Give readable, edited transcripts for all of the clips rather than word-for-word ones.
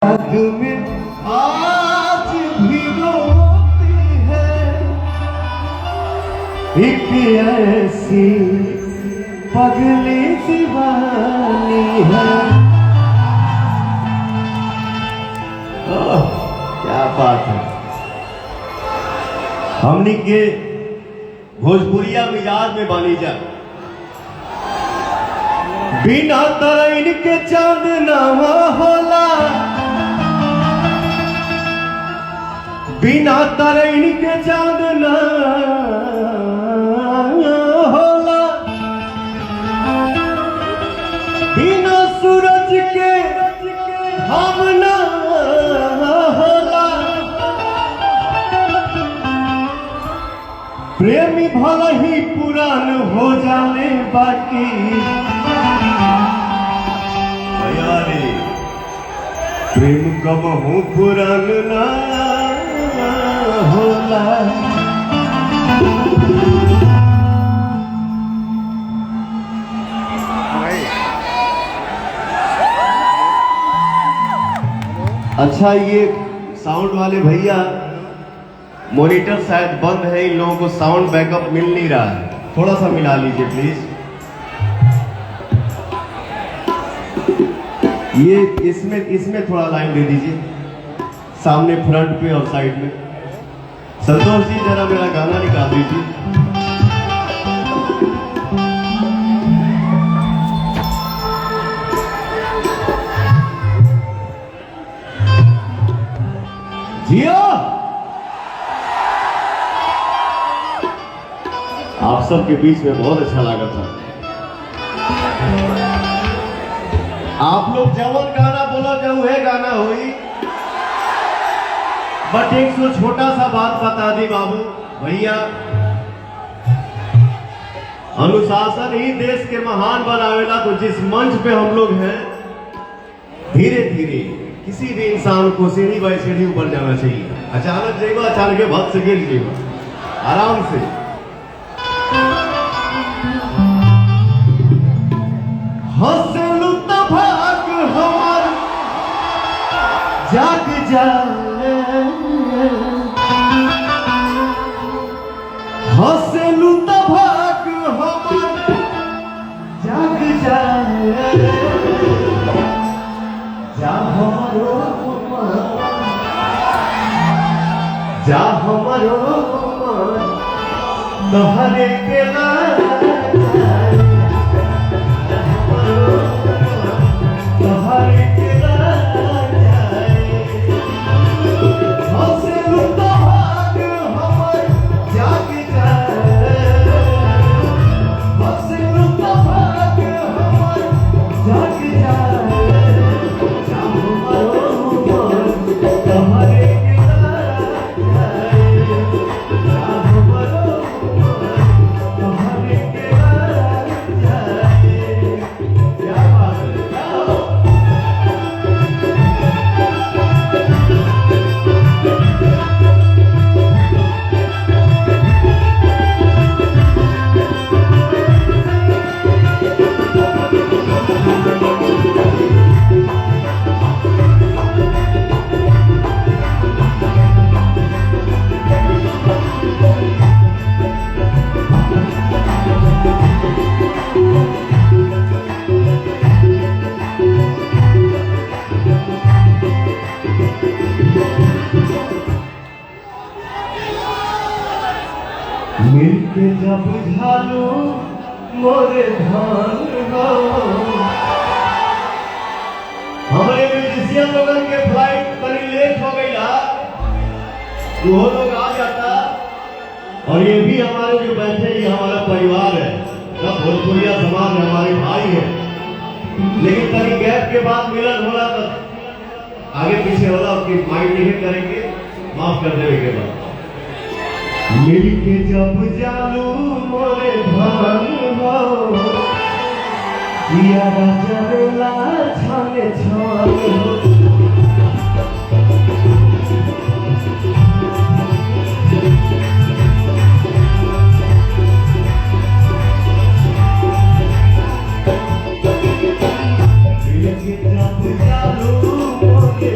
में आज भी रोती है एक ऐसी पगली दीवानी है। क्या बात है। हमनी के भोजपुरिया मिजाज में बानी जा, बिना तरैन के चांद ना होला, बिना तरैन के चांद ना होला, बिना सूरज के हम ना होला। प्रेमी भला ही पुरान हो जाने बाकी प्रेम कब हूँ पुरान ना होला। अच्छा, ये साउंड वाले भैया मॉनिटर शायद बंद है, इन लोगों को साउंड बैकअप मिल नहीं रहा है, थोड़ा सा मिला लीजिए प्लीज। ये इसमें थोड़ा लाइन दे दीजिए, सामने फ्रंट पे और साइड में। संतोष जी जरा मेरा गाना निकाल दीजिए। जियो, आप सबके बीच में बहुत अच्छा लगा था। आप लोग जवन गाना बोलो जब वह गाना हुई, बट एक सो छोटा सा बात बता दी बाबू भैया, अनुशासन ही देश के महान बनावेला। तो जिस मंच पे हम लोग हैं, धीरे धीरे किसी भी इंसान को सीढ़ी बाई सीढ़ी ऊपर जाना चाहिए। अचानक जाएगा, अचानक भक्त से गिर जाएगा, आराम से। हंसलू तो भाग हमार जाग जाए, हंसलू तो भाग हमार जाग जाए। जा हमारो जा हमारो तोहरे के लाल मिलके जब झालू मोरे धान हो। हमारे म्यूजिशियन लोगों के फ्लाइट बड़ी लेट हो गई है, वो लोग आ जाता। और ये भी हमारे जो बैठे, ये हमारा परिवार है, सब भोजपुरिया समाज में हमारे भाई है। लेकिन कहीं गैप के बाद मिलन हो रहा, तो आगे पीछे हो रहा, उसकी माइंड नहीं करेंगे, माफ कर देने के बाद। मिलके जब जालू मोरे धान हो, जिया जरेला छाने छान हो। मिलके जब जालू मोरे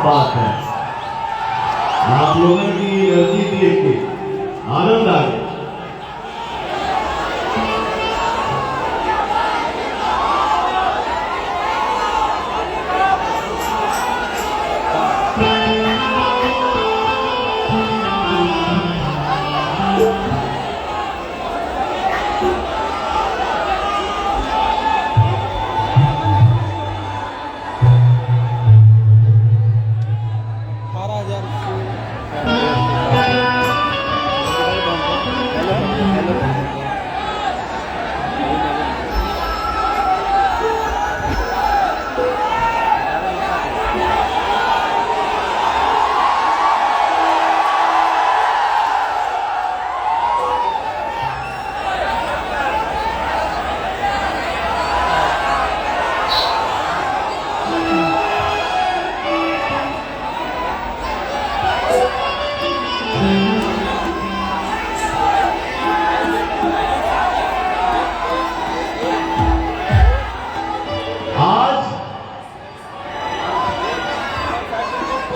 बात है। आप लोगों की एनर्जी देख के आनंद आ गया।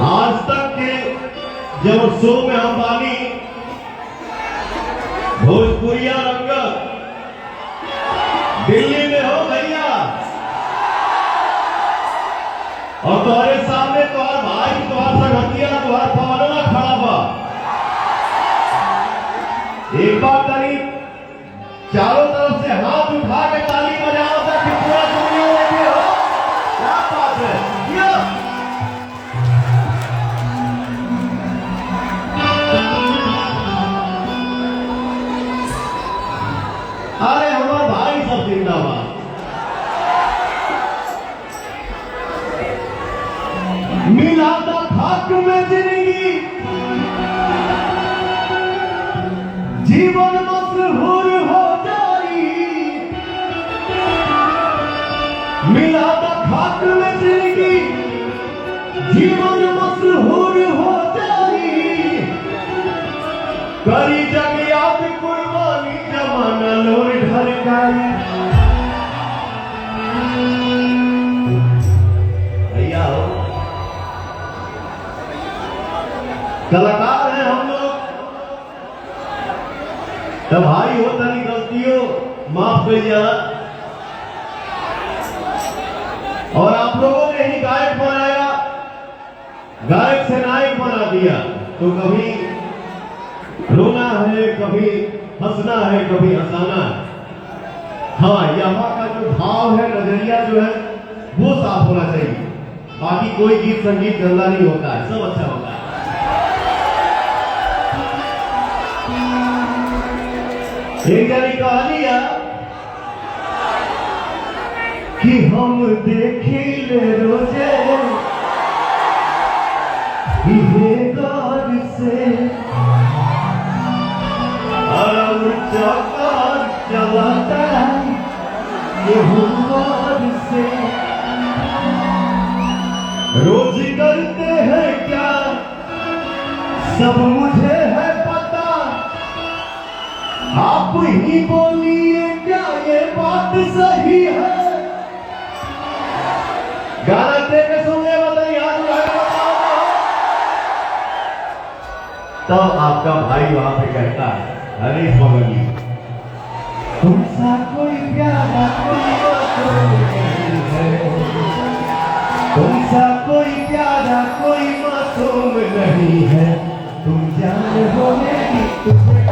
आज तक के जब शो में हम बानी भोजपुरिया रंगत दिल्ली में हो भैया, और तुम्हारे सामने तुम्हार भाई तुम्हार संगतिया तुम्हार पवनवा खड़ा बा। एक बार करीब चारों तरफ से हाथ उठा के ताली बजाओ ताकि पूरा दुनिया देखे हो। क्या बात है। अरे हमारे भाई सब जिंदाबाद। मिला था खाक में जिंदगी, जीवन मशहूर हो जाई। मिला था खाक में जिंदगी, जीवन मशहूर हो जाई। करी जग याद कुर्बानी जमाना लोर ढल गई। भैया कलाकार हैं हम लोग, तब भाई होता नहीं गलतियों माफ कीजिए। और आप लोगों ने ही गायक बनाया, गायक से नायक बना दिया। तो कभी रोना है, कभी हंसना है, कभी हंसाना है। हाँ, यहाँ का जो भाव है, नजरिया जो है वो साफ होना चाहिए। बाकी कोई गीत संगीत गंदा नहीं होता है, सब अच्छा होता है। एक जनी कहा दिया कि हम देखिले रोजे गौर से चौकार चलाता गौर से। रोज करते हैं क्या सब मुझे है पता, आप ही बोलिए क्या ये बात सही है। गाना देख के सुन ले, बताइए तो आपका भाई वहां पे कहता है, अरे भगवान तुमसा कोई प्यारा कोई मासूम नहीं है, तुमसा कोई प्यारा कोई मासूम नहीं है, तुम जान हो मेरी तुझे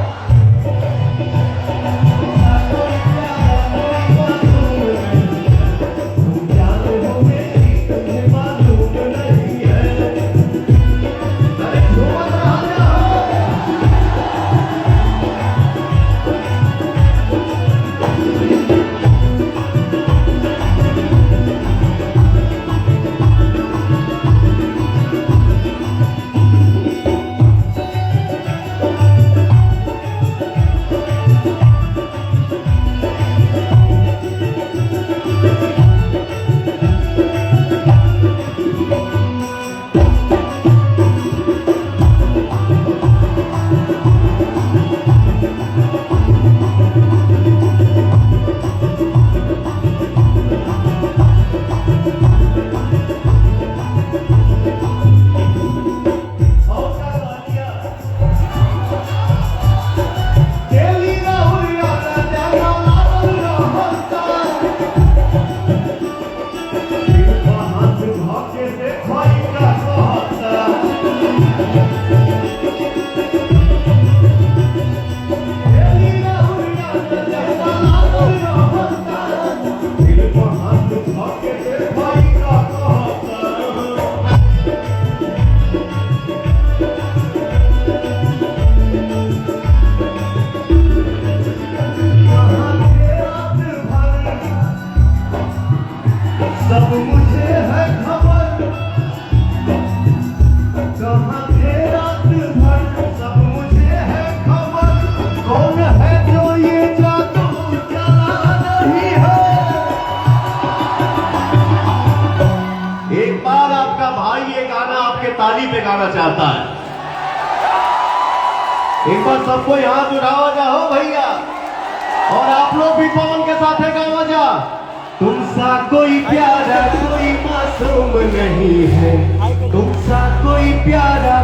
सब मुझे है खबर, कहाँ थे रात भर, सब मुझे है खबर, कौन है जो ये जादू चला रही है। एक बार आपका भाई ये गाना आपके ताली पे गाना चाहता है। एक बार सबको यहाँ जुड़ावा जाओ भैया, और आप लोग भी पवन के साथ है गावा जा। तुमसा कोई प्यारा कोई मासूम नहीं है, तुमसा कोई प्यारा